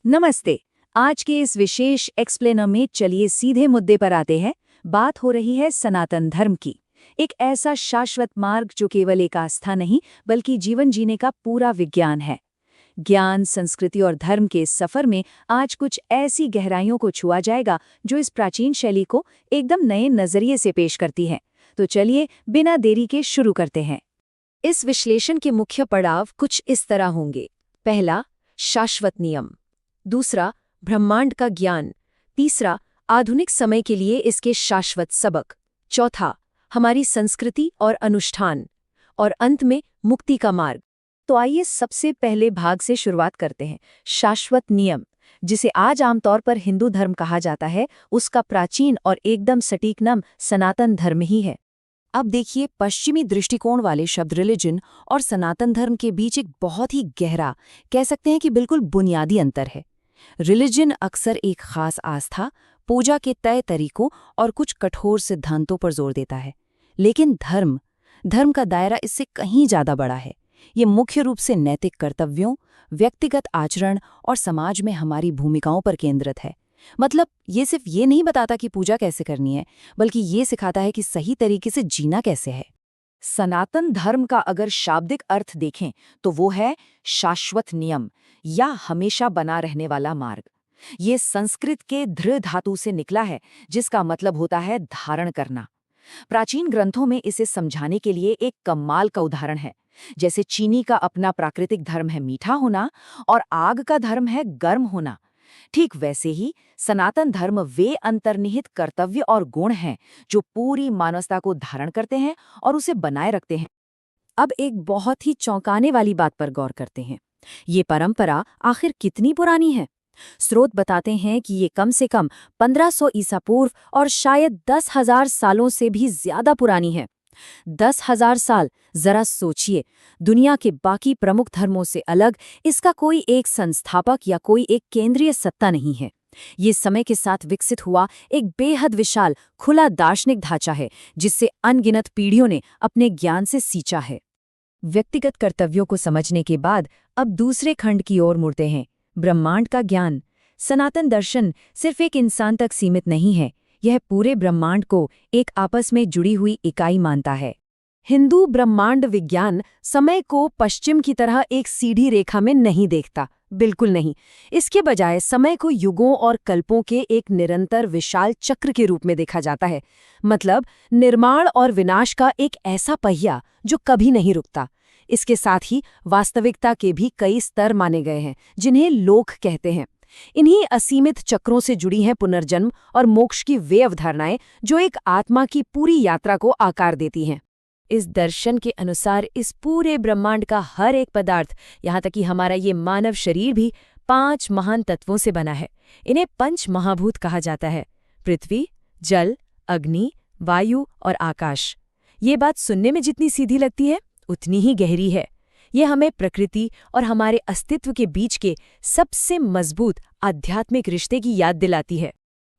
नमस्ते। आज के इस विशेष एक्सप्लेनर में चलिए सीधे मुद्दे पर आते हैं। बात हो रही है सनातन धर्म की। एक ऐसा शाश्वत मार्ग जो केवल एक आस्था नहीं बल्कि जीवन जीने का पूरा विज्ञान है। ज्ञान, संस्कृति और धर्म के इस सफर में आज कुछ ऐसी गहराइयों को छुआ जाएगा जो इस प्राचीन शैली को एकदम नए नजरिए से पेश करती है। तो चलिए बिना देरी के शुरू करते हैं। इस विश्लेषण के मुख्य पड़ाव कुछ इस तरह होंगे। पहला, शाश्वत नियम। दूसरा, ब्रह्मांड का ज्ञान। तीसरा, आधुनिक समय के लिए इसके शाश्वत सबक। चौथा, हमारी संस्कृति और अनुष्ठान। और अंत में मुक्ति का मार्ग। तो आइए सबसे पहले भाग से शुरुआत करते हैं। शाश्वत नियम, जिसे आज आमतौर पर हिंदू धर्म कहा जाता है, उसका प्राचीन और एकदम सटीक नाम सनातन धर्म ही है। अब देखिए, पश्चिमी दृष्टिकोण वाले शब्द रिलीजन और सनातन धर्म के बीच एक बहुत ही गहरा, कह सकते हैं कि बिल्कुल बुनियादी अंतर है। रिलीजन अक्सर एक खास आस्था, पूजा के तय तरीकों और कुछ कठोर सिद्धांतों पर जोर देता है। लेकिन धर्म का दायरा इससे कहीं ज्यादा बड़ा है। ये मुख्य रूप से नैतिक कर्तव्यों, व्यक्तिगत आचरण और समाज में हमारी भूमिकाओं पर केंद्रित है। मतलब ये सिर्फ ये नहीं बताता कि पूजा कैसे करनी है, बल्कि ये सिखाता है कि सही तरीके से जीना कैसे है। सनातन धर्म का अगर शाब्दिक अर्थ देखें तो वो है शाश्वत नियम या हमेशा बना रहने वाला मार्ग। ये संस्कृत के धृ धातु से निकला है, जिसका मतलब होता है धारण करना। प्राचीन ग्रंथों में इसे समझाने के लिए एक कमाल का उदाहरण है। जैसे चीनी का अपना प्राकृतिक धर्म है मीठा होना और आग का धर्म है गर्म होना, ठीक वैसे ही सनातन धर्म वे अंतर्निहित कर्तव्य और गुण हैं जो पूरी मानवता को धारण करते हैं और उसे बनाए रखते हैं। अब एक बहुत ही चौंकाने वाली बात पर गौर करते हैं। ये परंपरा आखिर कितनी पुरानी है? स्रोत बताते हैं कि ये कम से कम 1500 ईसा पूर्व और शायद 10,000 सालों से भी ज्यादा पुरानी है। 10,000 साल, जरा सोचिए। दुनिया के बाकी प्रमुख धर्मों से अलग इसका कोई एक संस्थापक या कोई एक केंद्रीय सत्ता नहीं है। ये समय के साथ विकसित हुआ एक बेहद विशाल, खुला दार्शनिक ढांचा है, जिससे अनगिनत पीढ़ियों ने अपने ज्ञान से सींचा है। व्यक्तिगत कर्तव्यों को समझने के बाद अब दूसरे खंड की ओर मुड़ते हैं, ब्रह्मांड का ज्ञान। सनातन दर्शन सिर्फ एक इंसान तक सीमित नहीं है, यह पूरे ब्रह्मांड को एक आपस में जुड़ी हुई इकाई मानता है। हिंदू ब्रह्मांड विज्ञान समय को पश्चिम की तरह एक सीधी रेखा में नहीं देखता, बिल्कुल नहीं। इसके बजाय समय को युगों और कल्पों के एक निरंतर विशाल चक्र के रूप में देखा जाता है। मतलब निर्माण और विनाश का एक ऐसा पहिया जो कभी नहीं रुकता। इसके साथ ही वास्तविकता के भी कई स्तर माने गए हैं, जिन्हें लोक कहते हैं। इन्हीं असीमित चक्रों से जुड़ी हैं पुनर्जन्म और मोक्ष की वे अवधारणाएं जो एक आत्मा की पूरी यात्रा को आकार देती हैं। इस दर्शन के अनुसार इस पूरे ब्रह्मांड का हर एक पदार्थ, यहाँ तक कि हमारा ये मानव शरीर भी 5 महान तत्वों से बना है। इन्हें पंच महाभूत कहा जाता है: पृथ्वी, जल, अग्नि, वायु और आकाश। ये बात सुनने में जितनी सीधी लगती है, उतनी ही गहरी है। ये हमें प्रकृति और हमारे अस्तित्व के बीच के सबसे मजबूत आध्यात्मिक रिश्ते की याद दिलाती है।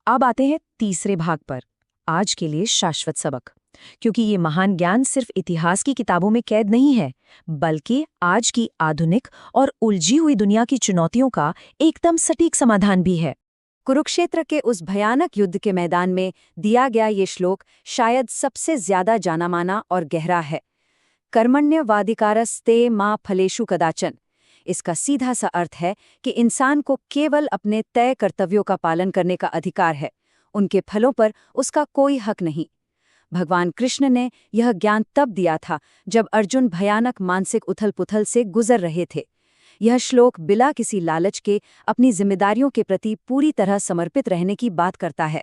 अब आते हैं तीसरे भाग पर, आज के लिए शाश्वत सबक। क्योंकि ये महान ज्ञान सिर्फ इतिहास की किताबों में कैद नहीं है, बल्कि आज की आधुनिक और उलझी हुई दुनिया की चुनौतियों का एकदम सटीक समाधान भी है। कुरुक्षेत्र के उस भयानक युद्ध के मैदान में दिया गया ये श्लोक शायद सबसे ज्यादा जाना माना और गहरा है। कर्मण्यवाधिकारस्ते मा फलेषु कदाचन। इसका सीधा सा अर्थ है कि इंसान को केवल अपने तय कर्तव्यों का पालन करने का अधिकार है, उनके फलों पर उसका कोई हक नहीं। भगवान कृष्ण ने यह ज्ञान तब दिया था जब अर्जुन भयानक मानसिक उथल-पुथल से गुजर रहे थे। यह श्लोक बिना किसी लालच के अपनी जिम्मेदारियों के प्रति पूरी तरह समर्पित रहने की बात करता है।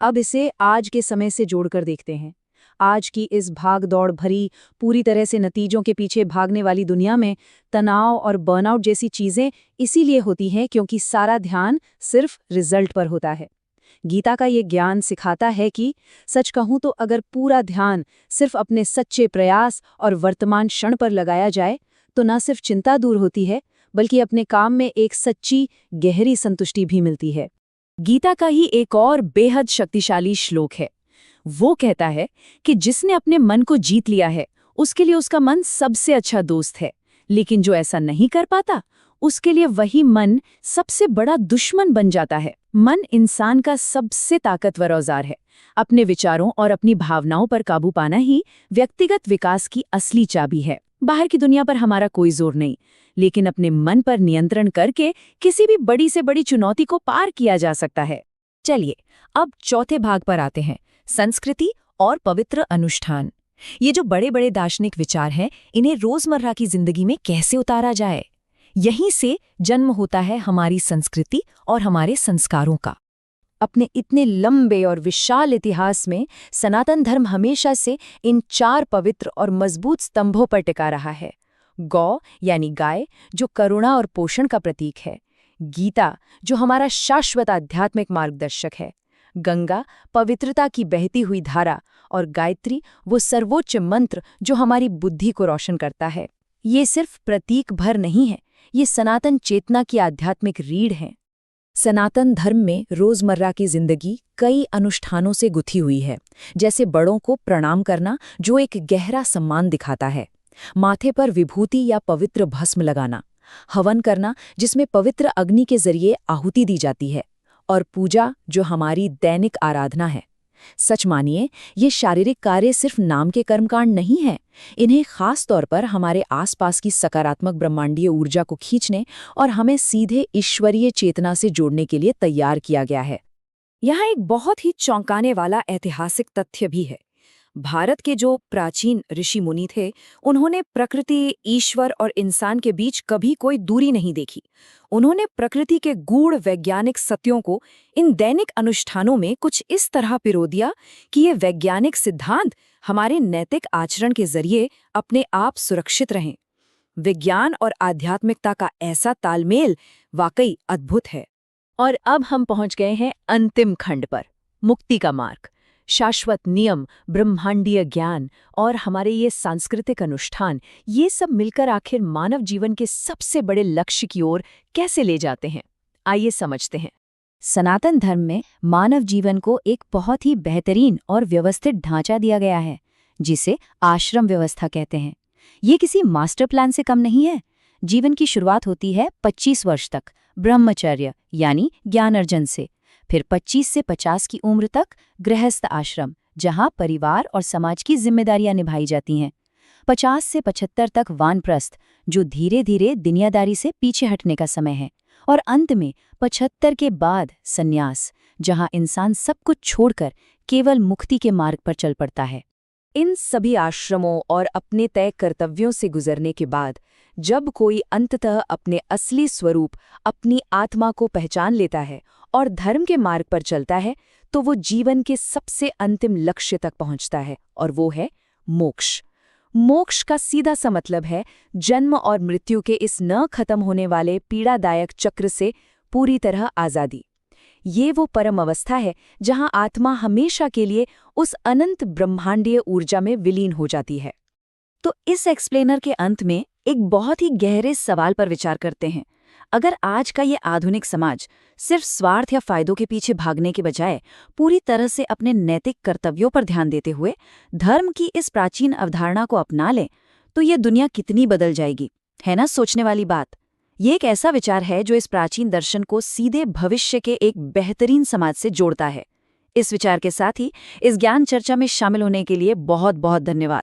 अब इसे आज के समय से जोड़कर देखते हैं। आज की इस भाग दौड़ भरी, पूरी तरह से नतीजों के पीछे भागने वाली दुनिया में तनाव और बर्नआउट जैसी चीजें इसीलिए होती हैं क्योंकि सारा ध्यान सिर्फ रिजल्ट पर होता है। गीता का ये ज्ञान सिखाता है कि सच कहूं तो अगर पूरा ध्यान सिर्फ अपने सच्चे प्रयास और वर्तमान क्षण पर लगाया जाए तो न सिर्फ चिंता दूर होती है, बल्कि अपने काम में एक सच्ची गहरी संतुष्टि भी मिलती है। गीता का ही एक और बेहद शक्तिशाली श्लोक है। वो कहता है कि जिसने अपने मन को जीत लिया है, उसके लिए उसका मन सबसे अच्छा दोस्त है, लेकिन जो ऐसा नहीं कर पाता, उसके लिए वही मन सबसे बड़ा दुश्मन बन जाता है। मन इंसान का सबसे ताकतवर औजार है। अपने विचारों और अपनी भावनाओं पर काबू पाना ही व्यक्तिगत विकास की असली चाबी है। बाहर की दुनिया पर हमारा कोई जोर नहीं, लेकिन अपने मन पर नियंत्रण करके किसी भी बड़ी से बड़ी चुनौती को पार किया जा सकता है। चलिए अब चौथे भाग पर आते हैं, संस्कृति और पवित्र अनुष्ठान। ये जो बड़े बड़े दार्शनिक विचार हैं, इन्हें रोजमर्रा की जिंदगी में कैसे उतारा जाए? यहीं से जन्म होता है हमारी संस्कृति और हमारे संस्कारों का। अपने इतने लंबे और विशाल इतिहास में सनातन धर्म हमेशा से इन 4 पवित्र और मजबूत स्तंभों पर टिका रहा है। गौ यानी गाय, जो करुणा और पोषण का प्रतीक है। गीता, जो हमारा शाश्वत आध्यात्मिक मार्गदर्शक है। गंगा, पवित्रता की बहती हुई धारा। और गायत्री, वो सर्वोच्च मंत्र जो हमारी बुद्धि को रोशन करता है। ये सिर्फ प्रतीक भर नहीं है, ये सनातन चेतना की आध्यात्मिक रीढ़ है। सनातन धर्म में रोजमर्रा की जिंदगी कई अनुष्ठानों से गुथी हुई है, जैसे बड़ों को प्रणाम करना, जो एक गहरा सम्मान दिखाता है। माथे पर विभूति या पवित्र भस्म लगाना। हवन करना, जिसमें पवित्र अग्नि के जरिए आहुति दी जाती है। और पूजा, जो हमारी दैनिक आराधना है। सच मानिए, ये शारीरिक कार्य सिर्फ नाम के कर्मकांड नहीं है। इन्हें खास तौर पर हमारे आसपास की सकारात्मक ब्रह्मांडीय ऊर्जा को खींचने और हमें सीधे ईश्वरीय चेतना से जोड़ने के लिए तैयार किया गया है। यहाँ एक बहुत ही चौंकाने वाला ऐतिहासिक तथ्य भी है। भारत के जो प्राचीन ऋषि मुनि थे, उन्होंने प्रकृति, ईश्वर और इंसान के बीच कभी कोई दूरी नहीं देखी। उन्होंने प्रकृति के गूढ़ वैज्ञानिक सत्यों को इन दैनिक अनुष्ठानों में कुछ इस तरह पिरो दिया कि ये वैज्ञानिक सिद्धांत हमारे नैतिक आचरण के जरिए अपने आप सुरक्षित रहें। विज्ञान और आध्यात्मिकता का ऐसा तालमेल वाकई अद्भुत है। और अब हम पहुंच गए हैं अंतिम खंड पर, मुक्ति का मार्ग। शाश्वत नियम, ब्रह्मांडीय ज्ञान और हमारे ये सांस्कृतिक अनुष्ठान, ये सब मिलकर आखिर मानव जीवन के सबसे बड़े लक्ष्य की ओर कैसे ले जाते हैं? आइए समझते हैं। सनातन धर्म में मानव जीवन को एक बहुत ही बेहतरीन और व्यवस्थित ढांचा दिया गया है, जिसे आश्रम व्यवस्था कहते हैं। ये किसी मास्टर प्लान से कम नहीं है। जीवन की शुरुआत होती है 25 वर्ष तक ब्रह्मचर्य यानी ज्ञान अर्जन से। फिर 25 से 50 की उम्र तक गृहस्थ आश्रम, जहां परिवार और समाज की जिम्मेदारियां निभाई जाती हैं। 50 से 75 तक वानप्रस्थ, जो धीरे धीरे दुनियादारी से पीछे हटने का समय है। और अंत में 75 के बाद संन्यास, जहां इंसान सब कुछ छोड़कर केवल मुक्ति के मार्ग पर चल पड़ता है। इन सभी आश्रमों और अपने तय कर्तव्यों से गुजरने के बाद जब कोई अंततः अपने असली स्वरूप, अपनी आत्मा को पहचान लेता है और धर्म के मार्ग पर चलता है, तो वो जीवन के सबसे अंतिम लक्ष्य तक पहुंचता है, और वो है मोक्ष। मोक्ष का सीधा सा मतलब है जन्म और मृत्यु के इस न खत्म होने वाले पीड़ादायक चक्र से पूरी तरह आज़ादी। ये वो परम अवस्था है जहां आत्मा हमेशा के लिए उस अनंत ब्रह्मांडीय ऊर्जा में विलीन हो जाती है। तो इस एक्सप्लेनर के अंत में एक बहुत ही गहरे सवाल पर विचार करते हैं। अगर आज का ये आधुनिक समाज सिर्फ स्वार्थ या फायदों के पीछे भागने के बजाय पूरी तरह से अपने नैतिक कर्तव्यों पर ध्यान देते हुए धर्म की इस प्राचीन अवधारणा को अपना ले, तो ये दुनिया कितनी बदल जाएगी। है ना सोचने वाली बात। ये एक ऐसा विचार है जो इस प्राचीन दर्शन को सीधे भविष्य के एक बेहतरीन समाज से जोड़ता है। इस विचार के साथ ही इस ज्ञान चर्चा में शामिल होने के लिए बहुत बहुत धन्यवाद।